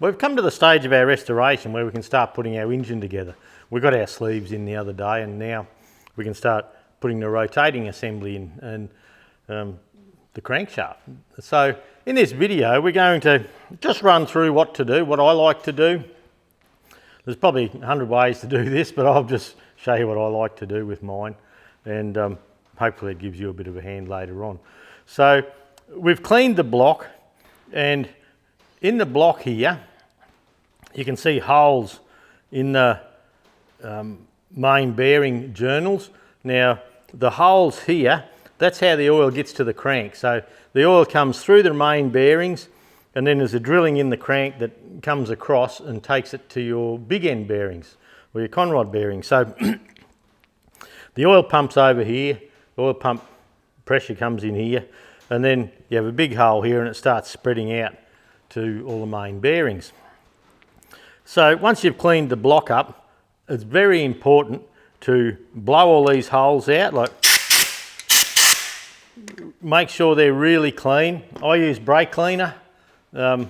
We've come to the stage of our restoration where we can start putting our engine together. We got our sleeves in the other day, and now we can start putting the rotating assembly in and the crankshaft. So in this video we're going to just run through what to do, what I like to do. There's probably 100 ways to do this, but I'll just show you what I like to do with mine, and hopefully it gives you a bit of a hand later on. So we've cleaned the block, and in the block here you can see holes in the main bearing journals. Now the holes here, that's how the oil gets to the crank. So the oil comes through the main bearings, and then there's a drilling in the crank that comes across and takes it to your big end bearings or your conrod bearings. So the oil pumps over here, oil pump pressure comes in here, and then you have a big hole here and it starts spreading out to all the main bearings. So once you've cleaned the block up, it's very important to blow all these holes out, like make sure they're really clean. I use brake cleaner. I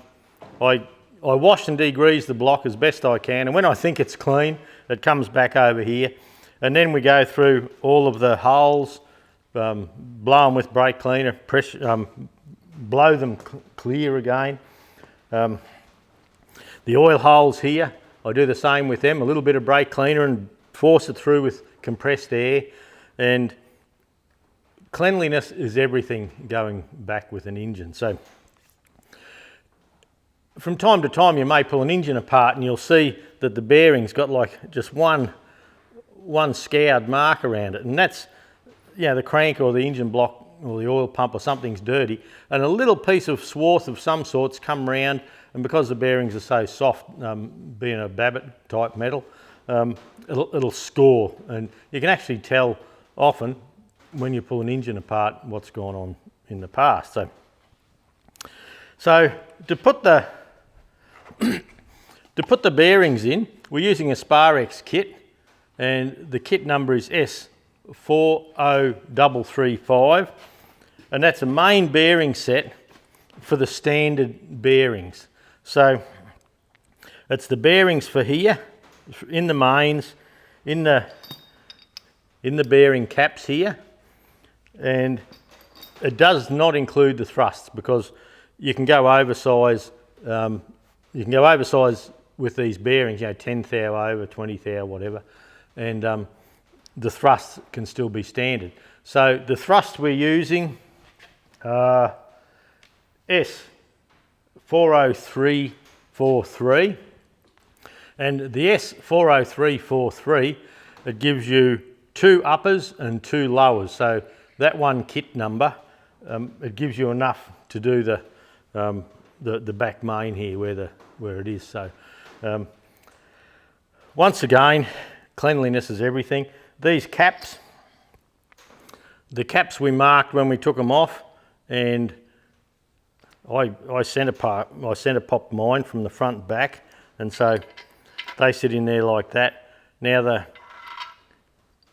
wash and degrease the block as best I can, and when I think it's clean, it comes back over here, and then we go through all of the holes, blow them with brake cleaner, pressure, blow them clear again. The oil holes here, I do the same with them, a little bit of brake cleaner and force it through with compressed air. And cleanliness is everything going back with an engine. So from time to time you may pull an engine apart and you'll see that the bearing's got like just one scoured mark around it, and that's, you know, the crank or the engine block or the oil pump or something's dirty, and a little piece of swarth of some sorts come round, and because the bearings are so soft, being a Babbitt type metal, it'll score, and you can actually tell often when you pull an engine apart what's gone on in the past. So to put the bearings in, we're using a Sparex kit, and the kit number is S40335, and that's a main bearing set for the standard bearings. So it's the bearings for here, in the mains, in the bearing caps here, and it does not include the thrusts, because you can go oversize. You can go oversize with these bearings, you know, 10 thou over, 20 thou, whatever, and the thrusts can still be standard. So the thrust we're using are S40343, and the S40343, it gives you 2 uppers and 2 lowers. So that one kit number, it gives you enough to do the back main here where it is. So once again, cleanliness is everything. These caps, the caps we marked when we took them off, and I centre popped mine from the front back, and so they sit in there like that. Now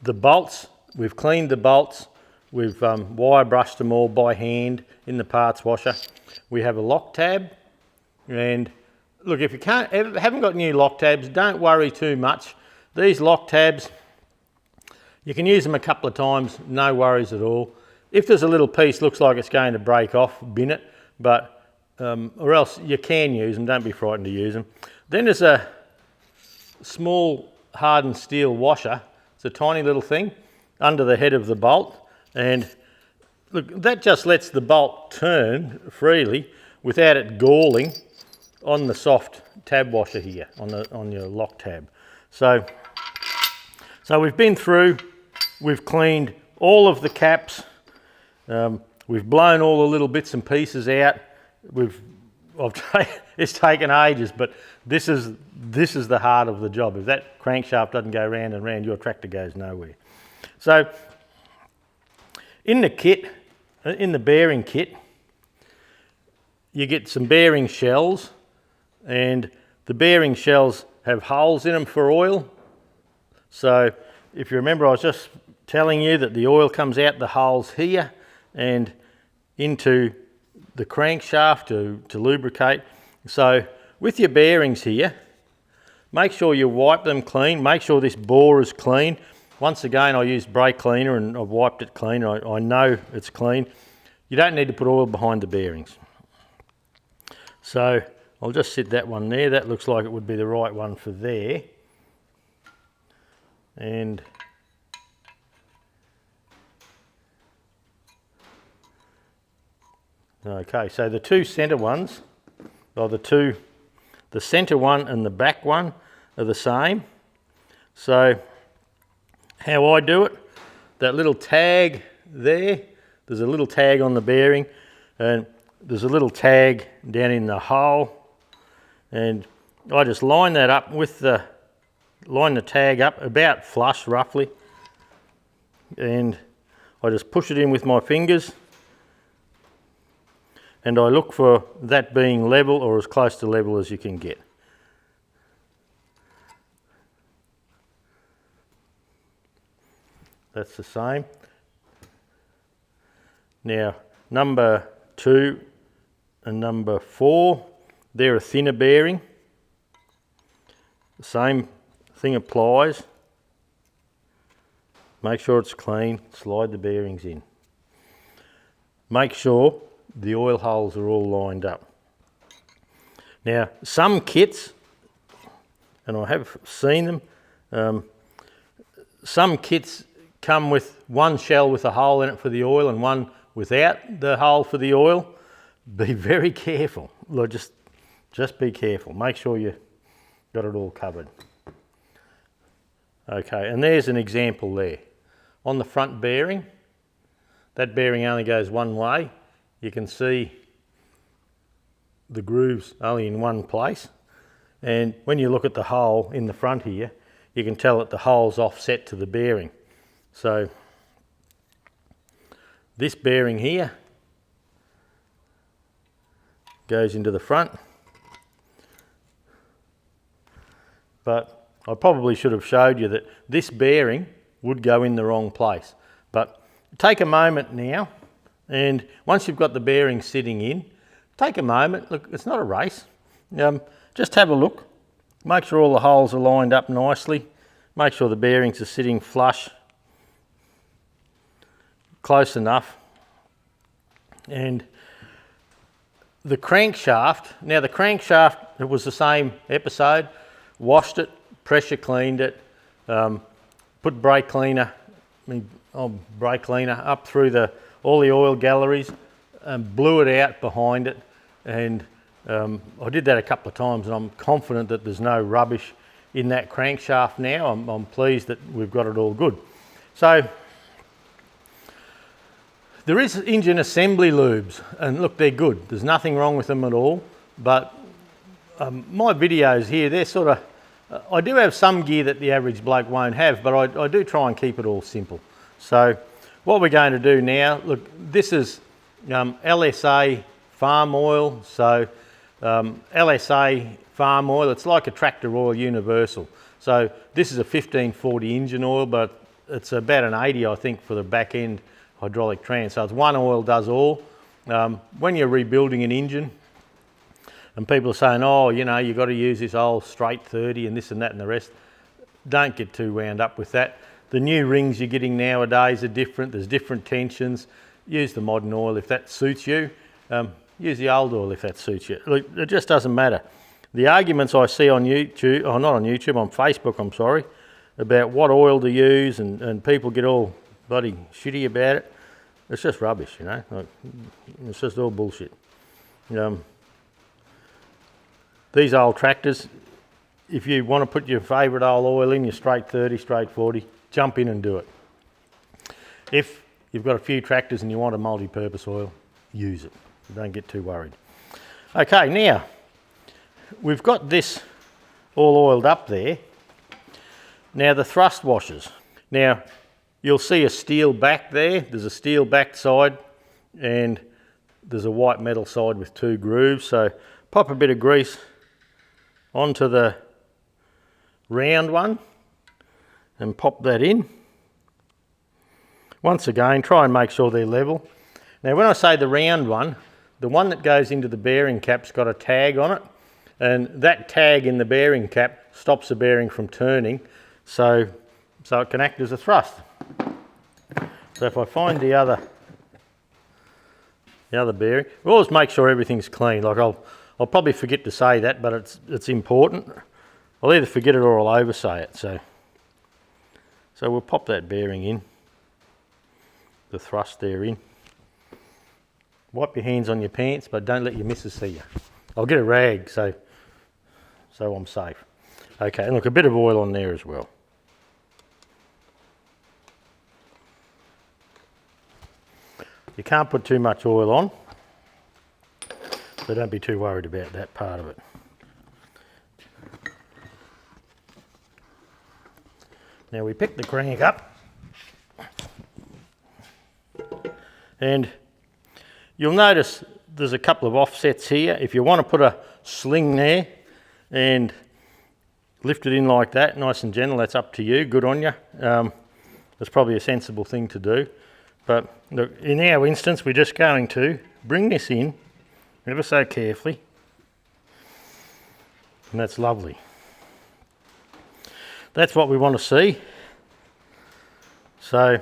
the bolts, we've cleaned the bolts, we've wire brushed them all by hand in the parts washer. We have a lock tab, and look, if you haven't got new lock tabs, don't worry too much. These lock tabs, you can use them a couple of times, no worries at all. If there's a little piece looks like it's going to break off, bin it, but or else you can use them, don't be frightened to use them. Then there's a small hardened steel washer. It's a tiny little thing under the head of the bolt, and look, that just lets the bolt turn freely without it galling on the soft tab washer here, on your lock tab. So we've been through, we've cleaned all of the caps, we've blown all the little bits and pieces out. It's taken ages, but this is the heart of the job. If that crankshaft doesn't go round and round, your tractor goes nowhere. So in the kit, in the bearing kit, you get some bearing shells, and the bearing shells have holes in them for oil. So if you remember, I was just telling you that the oil comes out the holes here and into the crankshaft to lubricate. So with your bearings here, make sure you wipe them clean. Make sure this bore is clean. Once again, I used brake cleaner and I've wiped it clean. I know it's clean. You don't need to put oil behind the bearings. So I'll just sit that one there. That looks like it would be the right one for there. And okay, so the two centre ones, or the centre one and the back one are the same. So how I do it, that little tag there, there's a little tag on the bearing, and there's a little tag down in the hole, and I just line that up with line the tag up about flush roughly, and I just push it in with my fingers, and I look for that being level or as close to level as you can get. That's the same. Now number 2 and number 4, they're a thinner bearing. The same thing applies. Make sure it's clean, slide the bearings in. Make sure the oil holes are all lined up. Now some kits, and I have seen them, some kits come with one shell with a hole in it for the oil and one without the hole for the oil. Be very careful. Look, just be careful. Make sure you got it all covered. Okay, and there's an example there. On the front bearing, that bearing only goes one way. You can see the grooves only in one place. And when you look at the hole in the front here, you can tell that the hole's offset to the bearing. So this bearing here goes into the front, but I probably should have showed you that this bearing would go in the wrong place. But take a moment now, and once you've got the bearing sitting in, take a moment. Look, it's not a race. Just have a look. Make sure all the holes are lined up nicely. Make sure the bearings are sitting flush, close enough. And the crankshaft, now the crankshaft, it was the same episode. Washed it, pressure cleaned it, put brake cleaner up through all the oil galleries, and blew it out behind it. And I did that a couple of times, and I'm confident that there's no rubbish in that crankshaft now. I'm pleased that we've got it all good. So there is engine assembly lubes, and look, they're good. There's nothing wrong with them at all, but my videos here, they're sort of, I do have some gear that the average bloke won't have, but I do try and keep it all simple. So what we're going to do now, look, this is LSA farm oil. So LSA farm oil, it's like a tractor oil universal. So this is a 1540 engine oil, but it's about an 80, I think, for the back end hydraulic trans. So it's one oil does all. When you're rebuilding an engine, and people are saying, oh, you know, you've got to use this old straight 30 and this and that and the rest, don't get too wound up with that. The new rings you're getting nowadays are different. There's different tensions. Use the modern oil if that suits you. Use the old oil if that suits you. Look, it just doesn't matter. The arguments I see on YouTube, or not on YouTube, on Facebook, I'm sorry, about what oil to use, and people get all bloody shitty about it. It's just rubbish, you know. Like, it's just all bullshit. These old tractors, if you want to put your favourite old oil in, your straight 30, straight 40, jump in and do it. If you've got a few tractors and you want a multi-purpose oil, use it. Don't get too worried. Okay, now, we've got this all oiled up there. Now the thrust washers. Now, you'll see a steel back there. There's a steel back side and there's a white metal side with 2 grooves. So pop a bit of grease onto the round one and pop that in. Once again, try and make sure they're level. Now when I say the round one, the one that goes into the bearing cap's got a tag on it, and that tag in the bearing cap stops the bearing from turning, so it can act as a thrust. So if I find the other bearing, we always make sure everything's clean. Like I'll probably forget to say that, but it's important. I'll either forget it or I'll oversay it. So we'll pop that bearing in, the thrust there in. Wipe your hands on your pants, but don't let your missus see you. I'll get a rag so I'm safe. Okay, and look, a bit of oil on there as well. You can't put too much oil on, so don't be too worried about that part of it. Now we pick the crank up, and you'll notice there's a couple of offsets here. If you want to put a sling there and lift it in like that, nice and gentle, that's up to you, good on you. That's probably a sensible thing to do. But look, in our instance, we're just going to bring this in ever so carefully, and that's lovely. That's what we want to see. So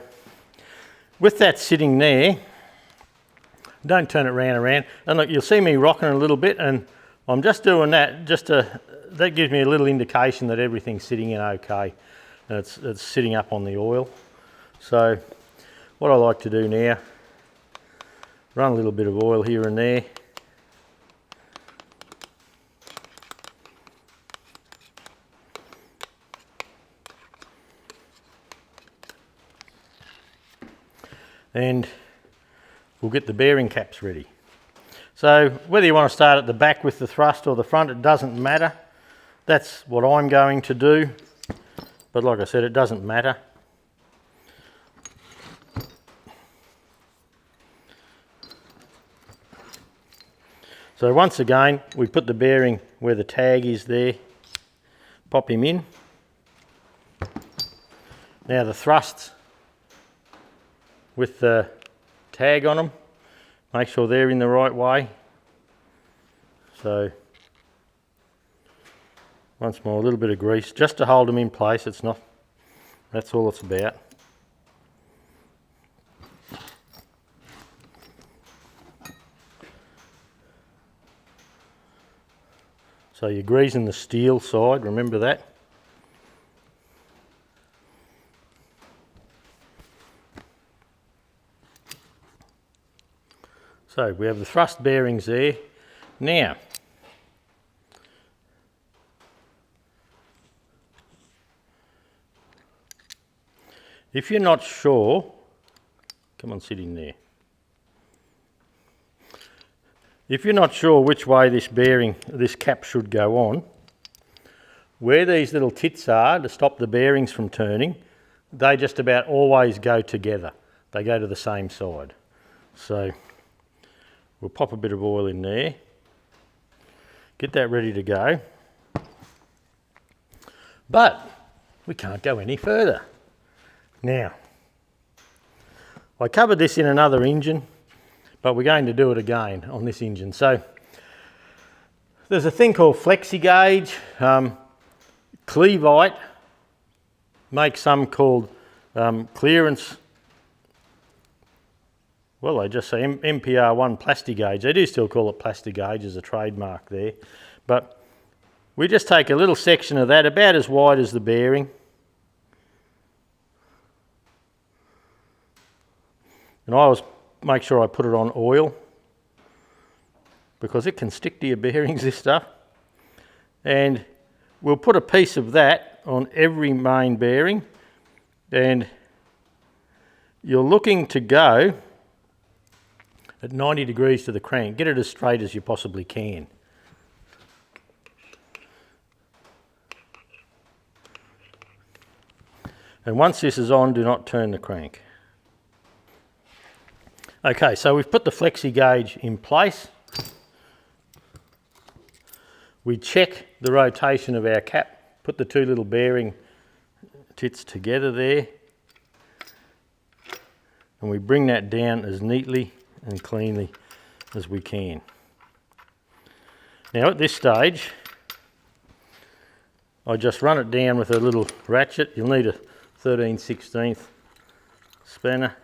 with that sitting there, don't turn it round and round. And look, you'll see me rocking a little bit, and I'm just doing that that gives me a little indication that everything's sitting in okay, and it's sitting up on the oil. So what I like to do now, run a little bit of oil here and there. And we'll get the bearing caps ready. So whether you want to start at the back with the thrust or the front, it doesn't matter. That's what I'm going to do. But like I said, it doesn't matter. So once again, we put the bearing where the tag is there, pop him in. Now the thrusts with the tag on them, make sure they're in the right way. So once more, a little bit of grease just to hold them in place. That's all it's about. So you're greasing the steel side, remember that. So we have the thrust bearings there. Now, if you're not sure, come on, sit in there. If you're not sure which way this cap should go on, where these little tits are to stop the bearings from turning, they just about always go together. They go to the same side. So we'll pop a bit of oil in there, get that ready to go. But we can't go any further. Now, I covered this in another engine, but we're going to do it again on this engine. So there's a thing called flexi gauge. Cleveite makes some called clearance. Well, they just say MPR1 plastic gauge. They do still call it plastic gauge as a trademark there. But we just take a little section of that, about as wide as the bearing. And I always make sure I put it on oil, because it can stick to your bearings, this stuff. And we'll put a piece of that on every main bearing, and you're looking to go at 90 degrees to the crank. Get it as straight as you possibly can. And once this is on, do not turn the crank. Okay, so we've put the flexi gauge in place. We check the rotation of our cap, put the two little bearing tits together there, and we bring that down as neatly and cleanly as we can. Now at this stage, I just run it down with a little ratchet. You'll need a 13/16 spanner.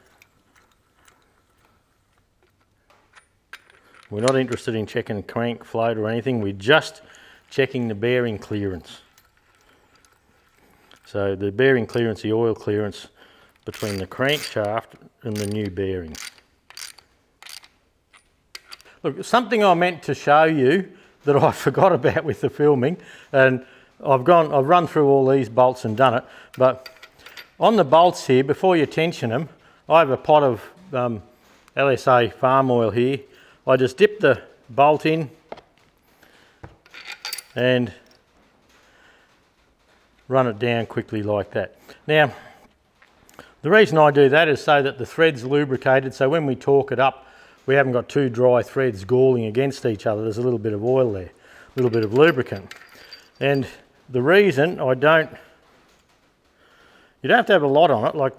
We're not interested in checking crank float or anything, we're just checking the bearing clearance. So the bearing clearance, the oil clearance between the crankshaft and the new bearing. Look, something I meant to show you that I forgot about with the filming, and I've run through all these bolts and done it, but on the bolts here, before you tension them, I have a pot of LSA farm oil here. I just dip the bolt in and run it down quickly like that. Now, the reason I do that is so that the thread's lubricated, so when we torque it up, we haven't got two dry threads galling against each other. There's a little bit of oil there, a little bit of lubricant. And the reason you don't have to have a lot on it, like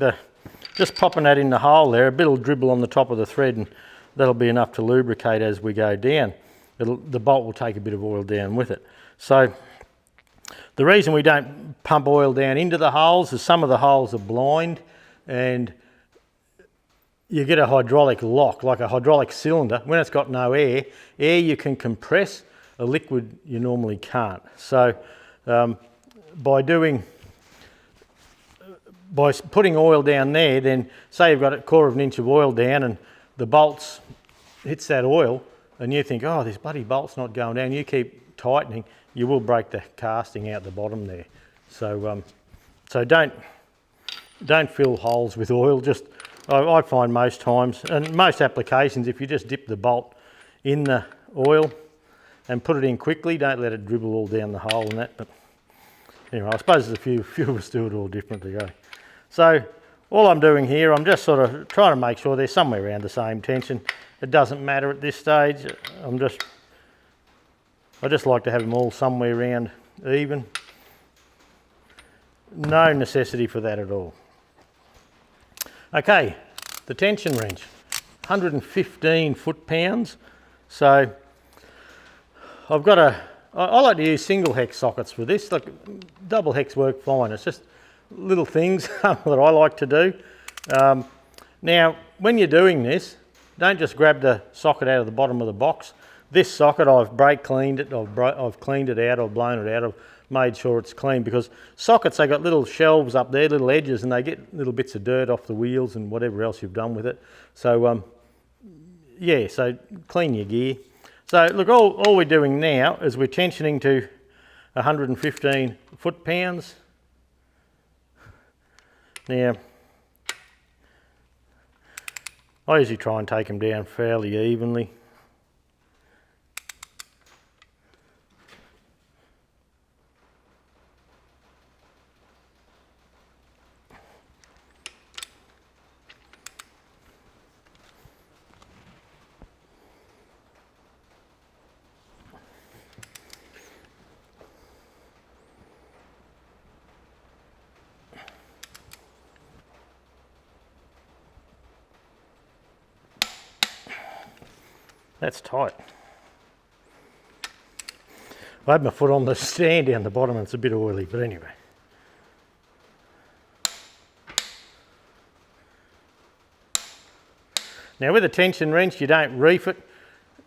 just popping that in the hole there, a bit will dribble on the top of the thread and that'll be enough to lubricate as we go down. The bolt will take a bit of oil down with it. So the reason we don't pump oil down into the holes is some of the holes are blind and you get a hydraulic lock, like a hydraulic cylinder. When it's got no air you can compress, a liquid you normally can't. So by putting oil down there, then say you've got a 1/4 of an inch of oil down and the bolts hits that oil and you think, oh, this bloody bolt's not going down, you keep tightening, you will break the casting out the bottom there. So so don't fill holes with oil. Just I find most times, and most applications, if you just dip the bolt in the oil and put it in quickly, don't let it dribble all down the hole and that. But anyway, I suppose there's a few of us do it all different to go. So all I'm doing here, I'm just sort of trying to make sure they're somewhere around the same tension. It doesn't matter at this stage. I just like to have them all somewhere around even. No necessity for that at all. Okay, the tension wrench, 115 foot-pounds. So I've got I like to use single hex sockets for this. Like double hex work fine. It's just little things that I like to do. Now, when you're doing this, don't just grab the socket out of the bottom of the box. This socket, I've brake cleaned it, I've cleaned it out, I've blown it out, I've made sure it's clean, because sockets, they got little shelves up there, little edges, and they get little bits of dirt off the wheels and whatever else you've done with it. So yeah, so clean your gear. So look, all we're doing now is we're tensioning to 115 foot-pounds. Now, I usually try and take them down fairly evenly. That's tight. I had my foot on the stand down the bottom and it's a bit oily, but anyway. Now with a tension wrench, you don't reef it,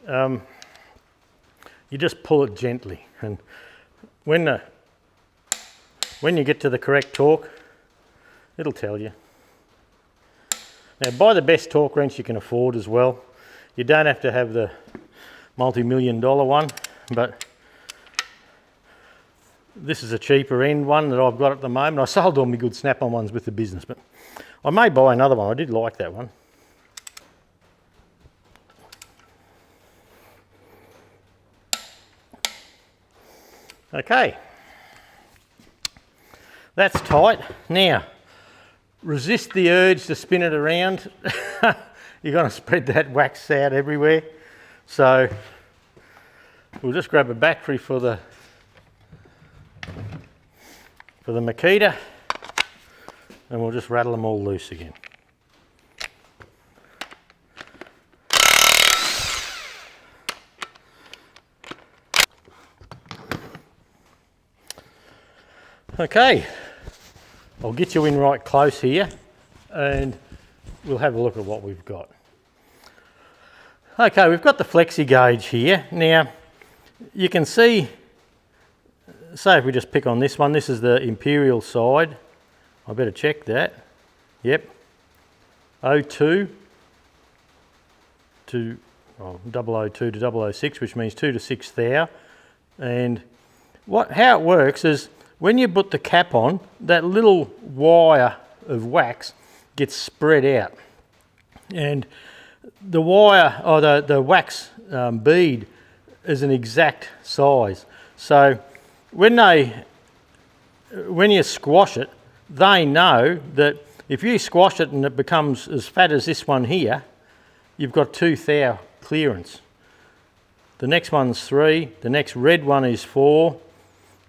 you just pull it gently, and when you get to the correct torque, it'll tell you. Now buy the best torque wrench you can afford as well. You don't have to have the multi-million-dollar one, but this is a cheaper end one that I've got at the moment. I sold all my good snap-on ones with the business, but I may buy another one. I did like that one. Okay, that's tight. Now, resist the urge to spin it around. You're going to spread that wax out everywhere. So we'll just grab a battery for the Makita and we'll just rattle them all loose again. Okay, I'll get you in right close here and we'll have a look at what we've got. Okay, we've got the flexi gauge here. Now, you can see, say if we just pick on this one, this is the imperial side. I better check that. Yep, 02 to 002 to 006, which means 2 to 6 thou. And how it works is when you put the cap on, that little wire of wax gets spread out, and the wire or the wax bead is an exact size. So when you squash it, they know that if you squash it and it becomes as fat as this one here, you've got 2 thou clearance. The next one's 3, the next red one is 4,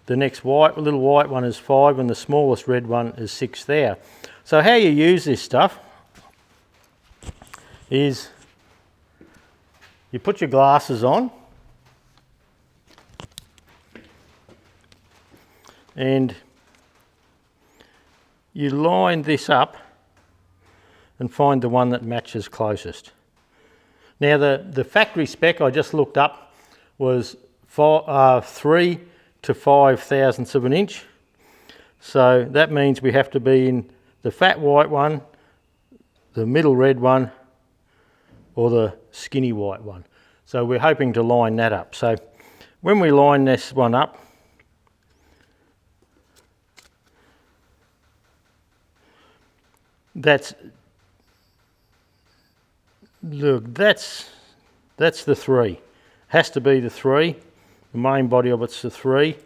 the next little white one is 5, and the smallest red one is 6 thou. So how you use this stuff is you put your glasses on and you line this up and find the one that matches closest. Now the factory spec I just looked up was 3 to 5 thousandths of an inch. So that means we have to be in the fat white one, the middle red one, or the skinny white one. So we're hoping to line that up. So when we line this one up, that's the 3. Has to be the 3. The main body of it's the 3.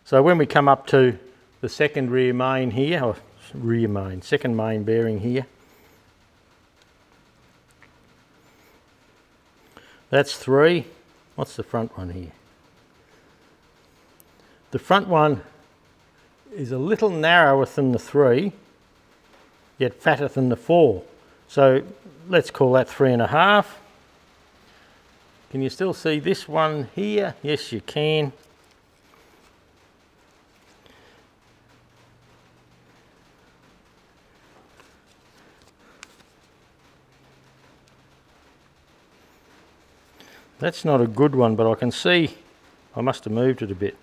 So when we come up to the second rear main here, or second main bearing here, that's 3. What's the front one here? The front one is a little narrower than the 3, yet fatter than the 4. So let's call that 3.5. Can you still see this one here? Yes, you can. That's not a good one, but I can see I must have moved it a bit.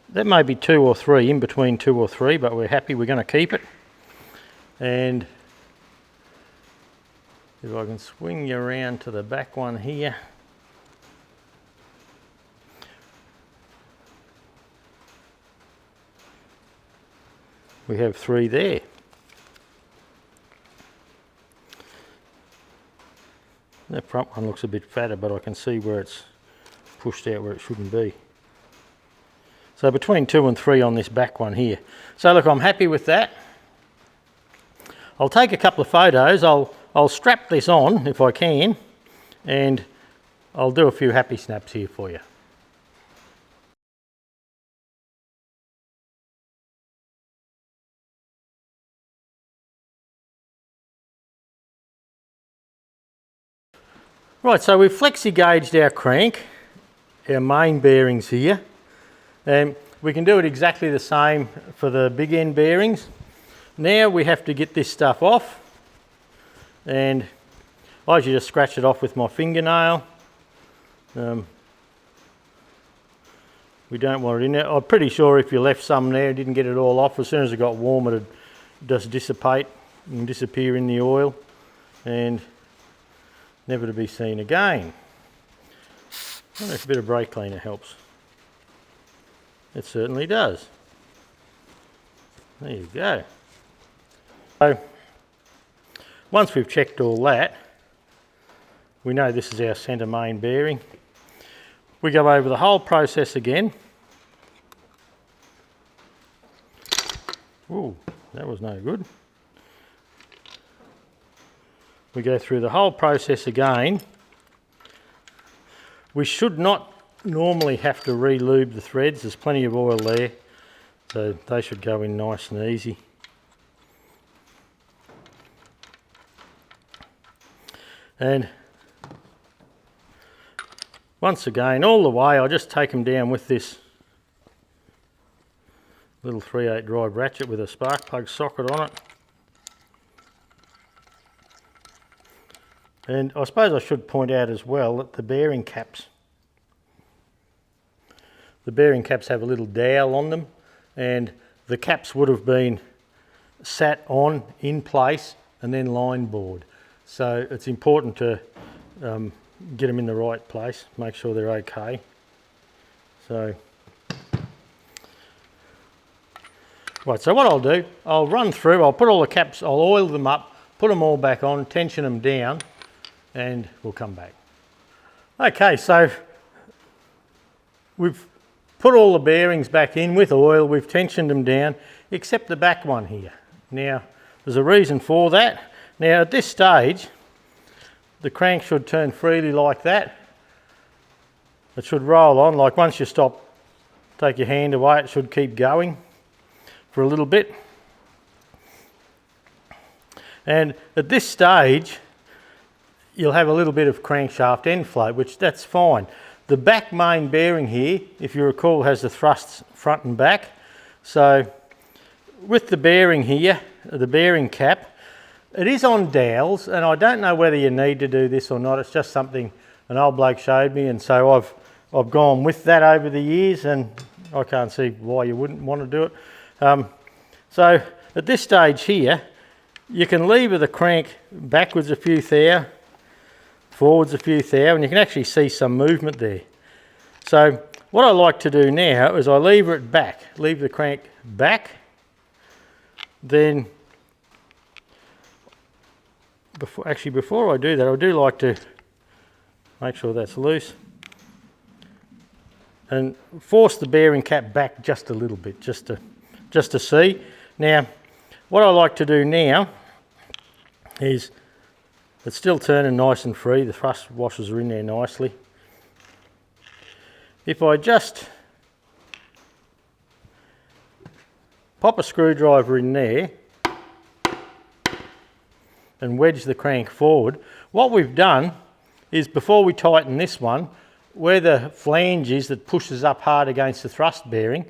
That may be 2 or 3, in between 2 or 3, but we're happy, we're going to keep it. And if I can swing you around to the back one here. We have 3 there. That front one looks a bit fatter, but I can see where it's pushed out where it shouldn't be. So between 2 and 3 on this back one here. So look, I'm happy with that. I'll take a couple of photos. I'll strap this on if I can, and I'll do a few happy snaps here for you. Right, so we've flexi gauged our crank, our main bearings here, and we can do it exactly the same for the big end bearings. Now we have to get this stuff off, and I usually just scratch it off with my fingernail. We don't want it in there. I'm pretty sure if you left some there, didn't get it all off, as soon as it got warm it'd just dissipate and disappear in the oil and never to be seen again. I wonder if a bit of brake cleaner helps. It certainly does. There you go. So once we've checked all that, we know this is our centre main bearing. We go over the whole process again. Ooh, that was no good. We go through the whole process again. We should not normally have to re-lube the threads. There's plenty of oil there, so they should go in nice and easy. And once again, all the way, I'll just take them down with this little 3/8 drive ratchet with a spark plug socket on it. And I suppose I should point out as well that the bearing caps have a little dowel on them, and the caps would have been sat on in place and then line bored. So it's important to get them in the right place, make sure they're okay. So, right, so what I'll do, I'll run through, I'll put all the caps, I'll oil them up, put them all back on, tension them down, and we'll come back. Okay, so we've put all the bearings back in with oil, we've tensioned them down, except the back one here. Now, there's a reason for that. Now, at this stage, the crank should turn freely like that. It should roll on, like once you stop, take your hand away, it should keep going for a little bit. And at this stage, you'll have a little bit of crankshaft end float, which that's fine. The back main bearing here, if you recall, has the thrusts front and back. So with the bearing here, the bearing cap, it is on dowels, and I don't know whether you need to do this or not. It's just something an old bloke showed me, and so I've gone with that over the years, and I can't see why you wouldn't want to do it. So at this stage here, you can lever the crank backwards a few thou, forwards a few thou, and you can actually see some movement there. So what I like to do now is I lever it back, leave the crank back, then before I do that, I do like to make sure that's loose and force the bearing cap back just a little bit, just to see. Now, what I like to do now is, it's still turning nice and free, the thrust washers are in there nicely. If I just pop a screwdriver in there and wedge the crank forward, what we've done is, before we tighten this one, where the flange is that pushes up hard against the thrust bearing,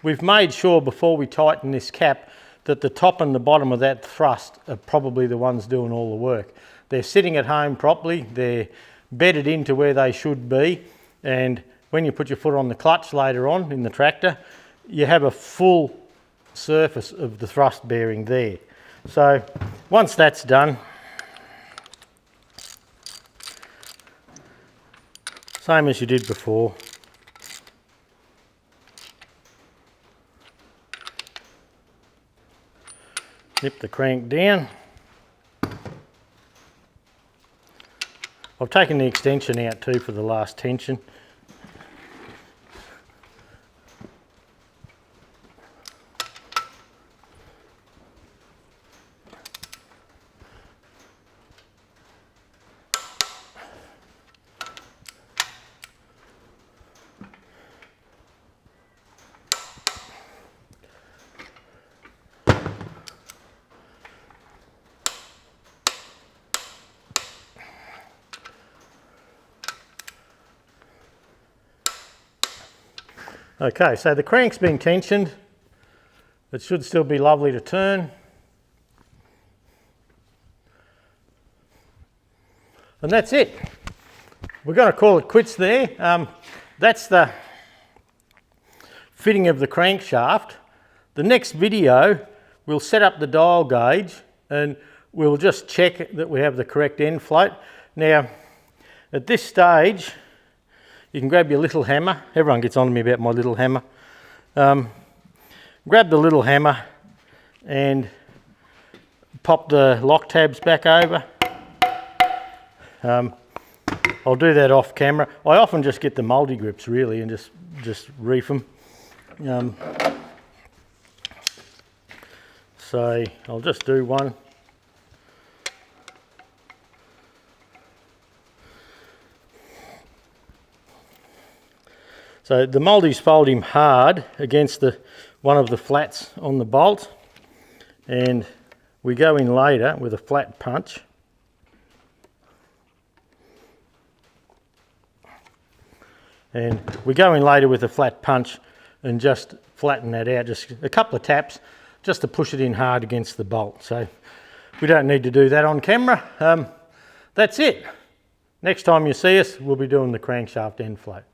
we've made sure before we tighten this cap that the top and the bottom of that thrust are probably the ones doing all the work. They're sitting at home properly, they're bedded into where they should be, and when you put your foot on the clutch later on in the tractor, you have a full surface of the thrust bearing there. So once that's done, same as you did before. Nip the crank down. I've taken the extension out too for the last tension. Okay, so the crank's been tensioned. It should still be lovely to turn. And that's it. We're going to call it quits there. That's the fitting of the crankshaft. The next video, we'll set up the dial gauge and we'll just check that we have the correct end float. Now, at this stage, you can grab your little hammer. Everyone gets on to me about my little hammer. Grab the little hammer and pop the lock tabs back over. I'll do that off camera. I often just get the multi-grips really and just reef them. So I'll just do one. So the multis fold him hard against one of the flats on the bolt, and we go in later with a flat punch. And we go in later with a flat punch and just flatten that out, just a couple of taps just to push it in hard against the bolt. So we don't need to do that on camera. That's it. Next time you see us, we'll be doing the crankshaft end float.